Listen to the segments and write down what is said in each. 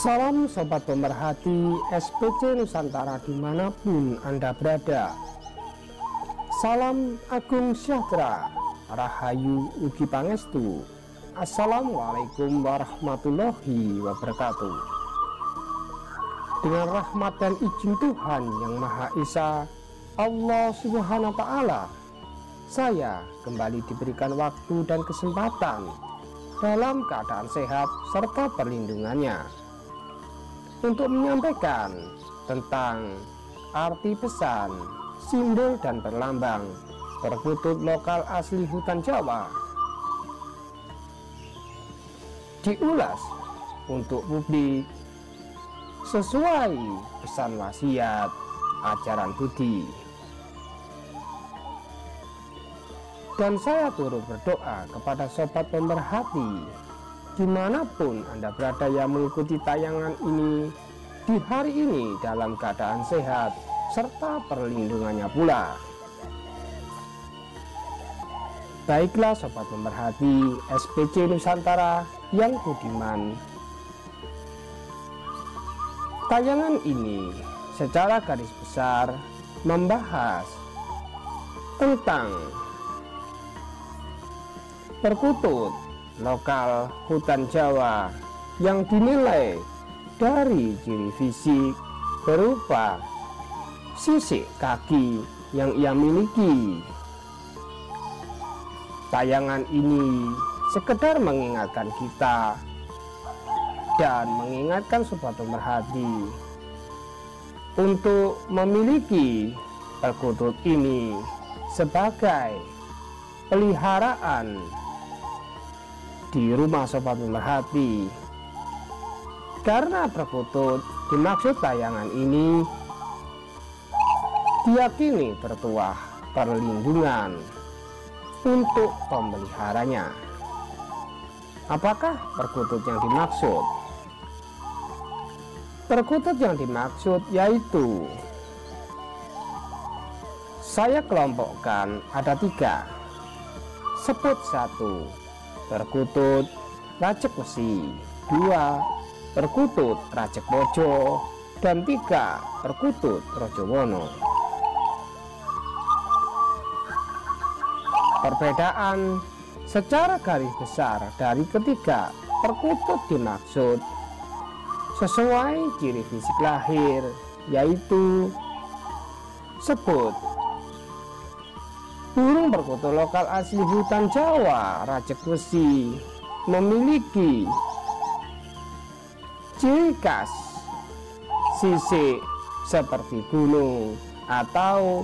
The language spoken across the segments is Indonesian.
Salam sobat pemerhati SPC Nusantara dimanapun Anda berada. Salam Agung Sejahtera, Rahayu Ugi Pangestu. Assalamualaikum warahmatullahi wabarakatuh. Dengan rahmat dan izin Tuhan Yang Maha Esa, Allah Subhanahu wa Ta'ala, saya kembali diberikan waktu dan kesempatan dalam keadaan sehat serta perlindungannya untuk menyampaikan tentang arti pesan, simbol dan perlambang perkutut lokal asli hutan Jawa, diulas untuk publik sesuai pesan wasiat ajaran budi. Dan saya turut berdoa kepada sobat pemerhati dimanapun Anda berada yang mengikuti tayangan ini di hari ini dalam keadaan sehat serta perlindungannya pula. Baiklah sobat pemerhati SPC Nusantara yang budiman, tayangan ini secara garis besar membahas tentang perkutut lokal hutan Jawa yang dinilai dari ciri fisik berupa sisik kaki yang ia miliki. Tayangan ini sekedar mengingatkan kita dan mengingatkan sobat pemerhati untuk memiliki perkutut ini sebagai peliharaan di rumah sobat pemerhati, karena perkutut dimaksud tayangan ini diyakini bertuah perlindungan untuk pemeliharanya. Apakah perkutut yang dimaksud? Perkutut yang dimaksud yaitu, saya kelompokkan ada 3. Sebut 1, perkutut rajek besi, 2, perkutut rajek bojo, dan 3, perkutut rojowono. Perbedaan secara garis besar dari ketiga perkutut dimaksud sesuai ciri fisik lahir, yaitu sebut burung perkutut lokal asli hutan Jawa rajek besi memiliki ciri khas sisik seperti gunung atau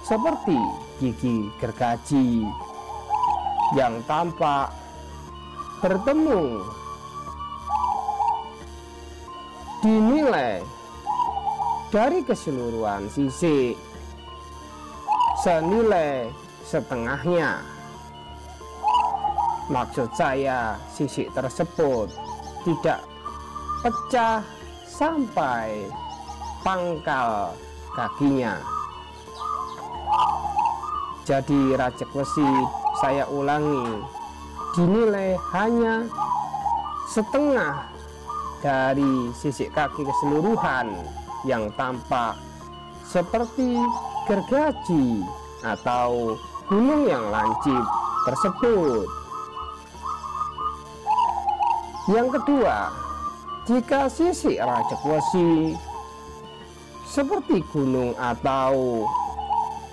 seperti gigi gergaji yang tampak bertemu, dinilai dari keseluruhan sisik senilai setengahnya. Maksud saya, sisik tersebut tidak pecah sampai pangkal kakinya. Jadi rajek besi, saya ulangi, dinilai hanya setengah dari sisik kaki keseluruhan yang tampak seperti gergaji atau gunung yang lancip tersebut. Yang kedua, jika sisik rajek besi seperti gunung atau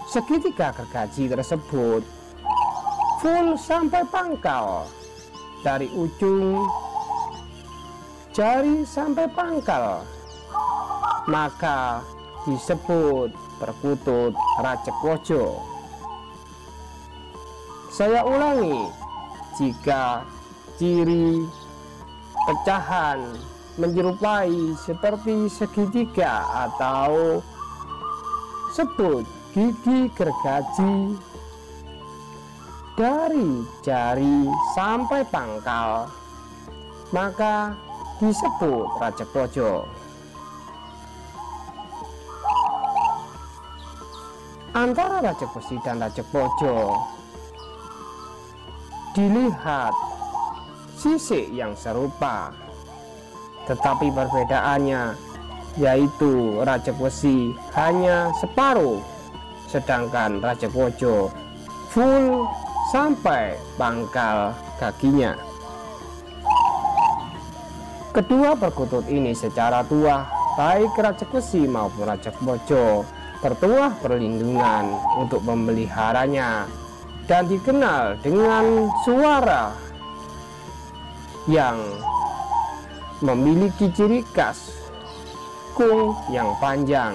segitiga gergaji tersebut full sampai pangkal, dari ujung jari sampai pangkal, maka disebut perkutut rajek bojo. Saya ulangi, jika ciri pecahan menyerupai seperti segitiga atau sebut gigi gergaji dari jari sampai pangkal, maka disebut rajek bojo. Antara rajek besi dan rajek bojo dilihat sisik yang serupa, tetapi perbedaannya yaitu Rajegwesi hanya separuh, sedangkan Rajegwojo full sampai pangkal kakinya. Kedua perkutut ini secara tuah, baik Rajegwesi maupun Rajegwojo, bertuah perlindungan untuk memeliharanya dan dikenal dengan suara yang memiliki ciri khas kung yang panjang.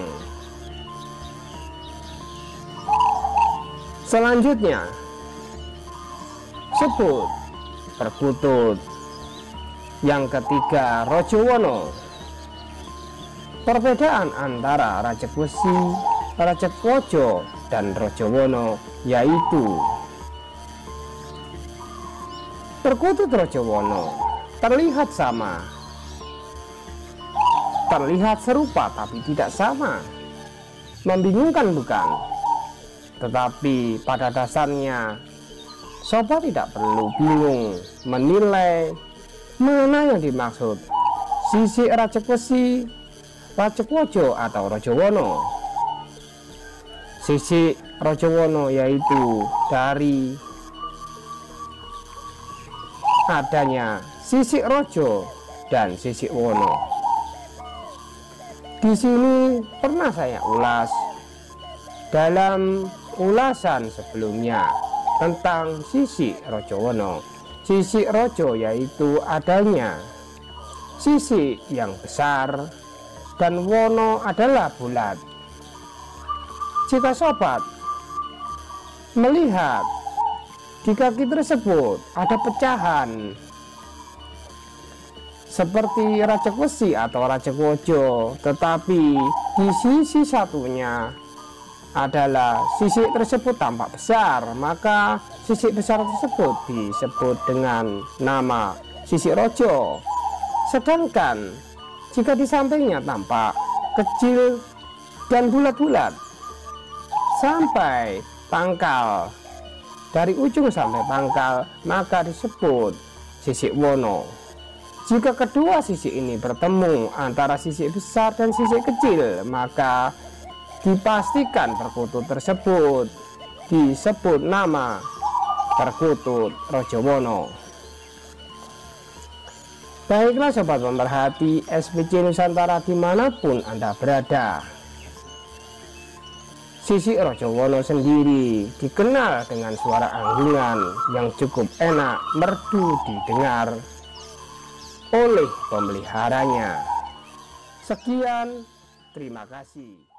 Selanjutnya, sebut perkutut yang ketiga, Rojowono. Perbedaan antara Rajegwesi, Rajegwojo, dan Rojowono yaitu perkutut Rojowono terlihat sama, terlihat serupa tapi tidak sama. Membingungkan bukan? Tetapi pada dasarnya sobat tidak perlu bingung menilai mana yang dimaksud, sisik Rajegwesi, Rajegwojo, atau Rojowono. Sisik Rojowono yaitu dari adanya sisik rojo dan sisik wono. Di sini pernah saya ulas dalam ulasan sebelumnya tentang sisik Rojowono. Sisik rojo yaitu adanya sisik yang besar dan wono adalah bulat. Jika sobat melihat di kaki tersebut ada pecahan seperti Rajegwesi atau Rajegwojo, tetapi di sisi satunya adalah sisik tersebut tampak besar, maka sisik besar tersebut disebut dengan nama sisik rojo. Sedangkan jika di sampingnya tampak kecil dan bulat-bulat sampai pangkal, dari ujung sampai pangkal, maka disebut sisik wono. Jika kedua sisik ini bertemu antara sisik besar dan sisik kecil, maka dipastikan perkutut tersebut disebut nama perkutut Rojowono. Baiklah sobat pemerhati SPC Nusantara dimanapun Anda berada, sisik Rojowono sendiri dikenal dengan suara anggungan yang cukup enak merdu didengar oleh pemeliharanya. Sekian, terima kasih.